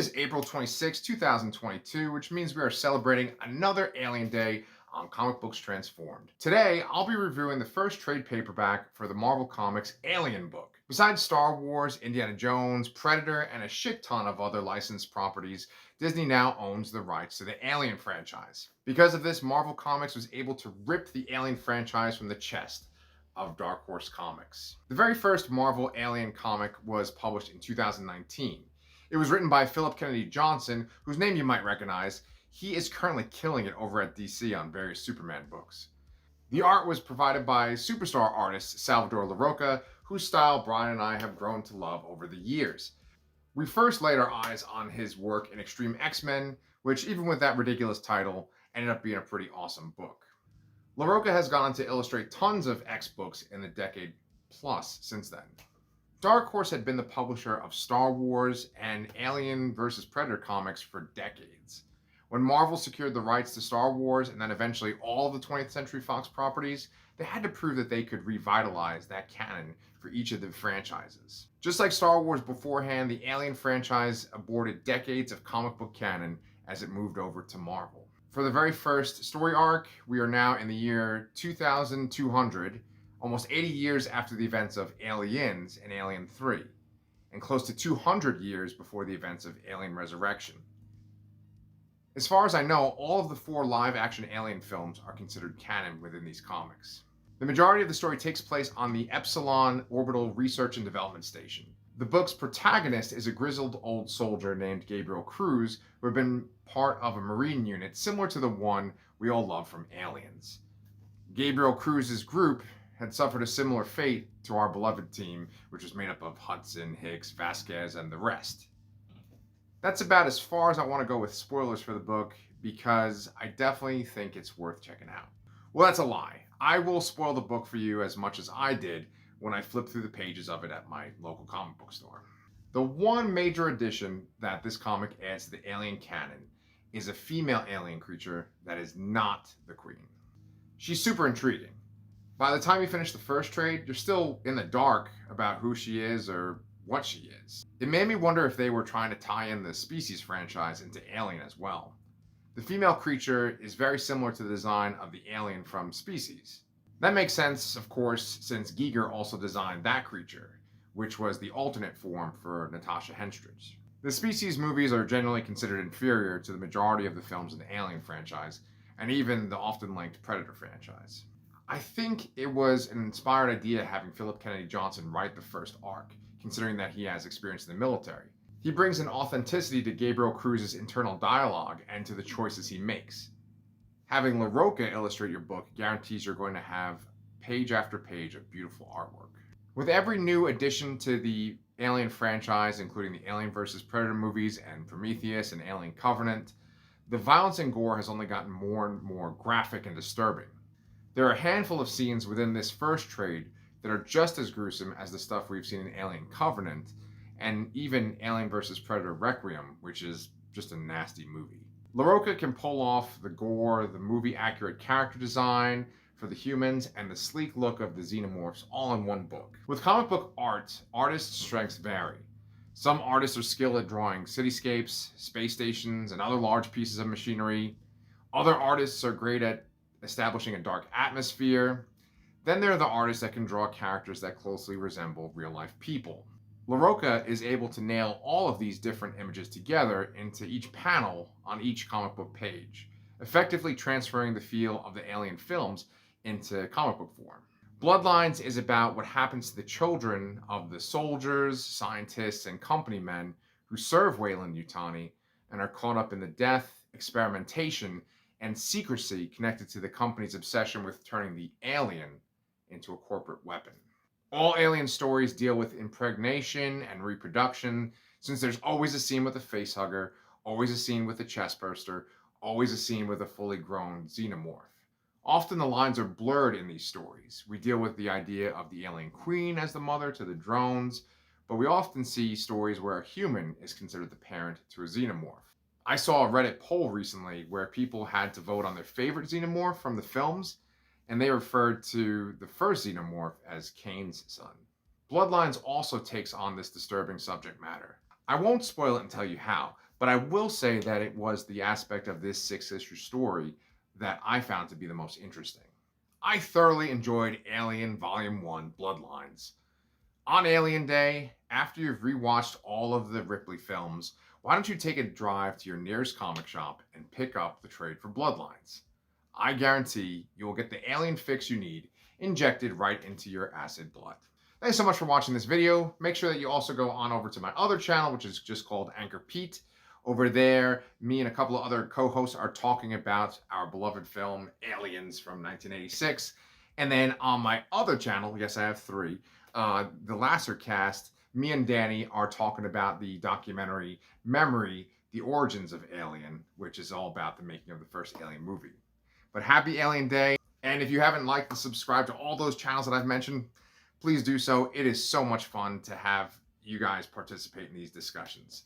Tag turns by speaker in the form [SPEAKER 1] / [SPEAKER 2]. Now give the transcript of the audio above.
[SPEAKER 1] is April 26, 2022, which means we are celebrating another Alien Day on Comic Books Transformed. Today, I'll be reviewing the first trade paperback for the Marvel Comics Alien book. Besides Star Wars, Indiana Jones, Predator, and a shit ton of other licensed properties, Disney now owns the rights to the Alien franchise. Because of this, Marvel Comics was able to rip the Alien franchise from the chest of Dark Horse Comics. The very first Marvel Alien comic was published in 2019. It was written by Philip Kennedy Johnson, whose name you might recognize. He is currently killing it over at DC on various Superman books. The art was provided by superstar artist Salvador Larocca, whose style Brian and I have grown to love over the years. We first laid our eyes on his work in Extreme X-Men, which even with that ridiculous title, ended up being a pretty awesome book. Larocca has gone on to illustrate tons of X books in the decade plus since then. Dark Horse had been the publisher of Star Wars and Alien vs. Predator comics for decades. When Marvel secured the rights to Star Wars and then eventually all of the 20th Century Fox properties, they had to prove that they could revitalize that canon for each of the franchises. Just like Star Wars beforehand, the Alien franchise aborted decades of comic book canon as it moved over to Marvel. For the very first story arc, we are now in the year 2200, almost 80 years after the events of Aliens and Alien 3, and close to 200 years before the events of Alien Resurrection. As far as I know, all of the 4 live-action Alien films are considered canon within these comics. The majority of the story takes place on the Epsilon Orbital Research and Development Station. The book's protagonist is a grizzled old soldier named Gabriel Cruz, who had been part of a Marine unit similar to the one we all love from Aliens. Gabriel Cruz's group had suffered a similar fate to our beloved team, which was made up of Hudson, Hicks, Vasquez, and the rest. That's about as far as I want to go with spoilers for the book, because I definitely think it's worth checking out. Well, that's a lie. I will spoil the book for you as much as I did when I flipped through the pages of it at my local comic book store. The one major addition that this comic adds to the Alien canon is a female alien creature that is not the Queen. She's super intriguing. By the time you finish the first trade, you're still in the dark about who she is or what she is. It made me wonder if they were trying to tie in the Species franchise into Alien as well. The female creature is very similar to the design of the alien from Species. That makes sense, of course, since Giger also designed that creature, which was the alternate form for Natasha Henstridge. The Species movies are generally considered inferior to the majority of the films in the Alien franchise, and even the often linked Predator franchise. I think it was an inspired idea having Philip Kennedy Johnson write the first arc, considering that he has experience in the military. He brings an authenticity to Gabriel Cruz's internal dialogue and to the choices he makes. Having Larocca illustrate your book guarantees you're going to have page after page of beautiful artwork. With every new addition to the Alien franchise, including the Alien vs. Predator movies and Prometheus and Alien Covenant, the violence and gore has only gotten more and more graphic and disturbing. There are a handful of scenes within this first trade that are just as gruesome as the stuff we've seen in Alien Covenant, and even Alien vs. Predator Requiem, which is just a nasty movie. Larocca can pull off the gore, the movie-accurate character design for the humans, and the sleek look of the xenomorphs all in one book. With comic book art, artists' strengths vary. Some artists are skilled at drawing cityscapes, space stations, and other large pieces of machinery. Other artists are great at establishing a dark atmosphere. Then there are the artists that can draw characters that closely resemble real-life people. Larocca is able to nail all of these different images together into each panel on each comic book page, effectively transferring the feel of the Alien films into comic book form. Bloodlines is about what happens to the children of the soldiers, scientists, and company men who serve Weyland-Yutani and are caught up in the death, experimentation, and secrecy connected to the company's obsession with turning the alien into a corporate weapon. All Alien stories deal with impregnation and reproduction, since there's always a scene with a facehugger, always a scene with a chestburster, always a scene with a fully grown xenomorph. Often the lines are blurred in these stories. We deal with the idea of the alien queen as the mother to the drones, but we often see stories where a human is considered the parent to a xenomorph. I saw a Reddit poll recently where people had to vote on their favorite xenomorph from the films, and they referred to the first xenomorph as Kane's son. Bloodlines also takes on this disturbing subject matter. I won't spoil it and tell you how, But I will say that it was the aspect of this six-issue story that I found to be the most interesting. I thoroughly enjoyed Alien Volume 1 Bloodlines. On Alien Day, after you've rewatched all of the Ripley films, why don't you take a drive to your nearest comic shop and pick up the trade for Bloodlines? I guarantee you will get the alien fix you need injected right into your acid blood. Thanks so much for watching this video. Make sure that you also go on over to my other channel, which is just called ANCHORPETE. Over there, me and a couple of other co-hosts are talking about our beloved film Aliens from 1986. And then on my other channel, yes, I have three, the Lasser Cast, me and Danny are talking about the documentary Memory, The Origins of Alien, which is all about the making of the first Alien movie. But happy Alien Day. And if you haven't liked and subscribed to all those channels that I've mentioned, please do so. It is so much fun to have you guys participate in these discussions.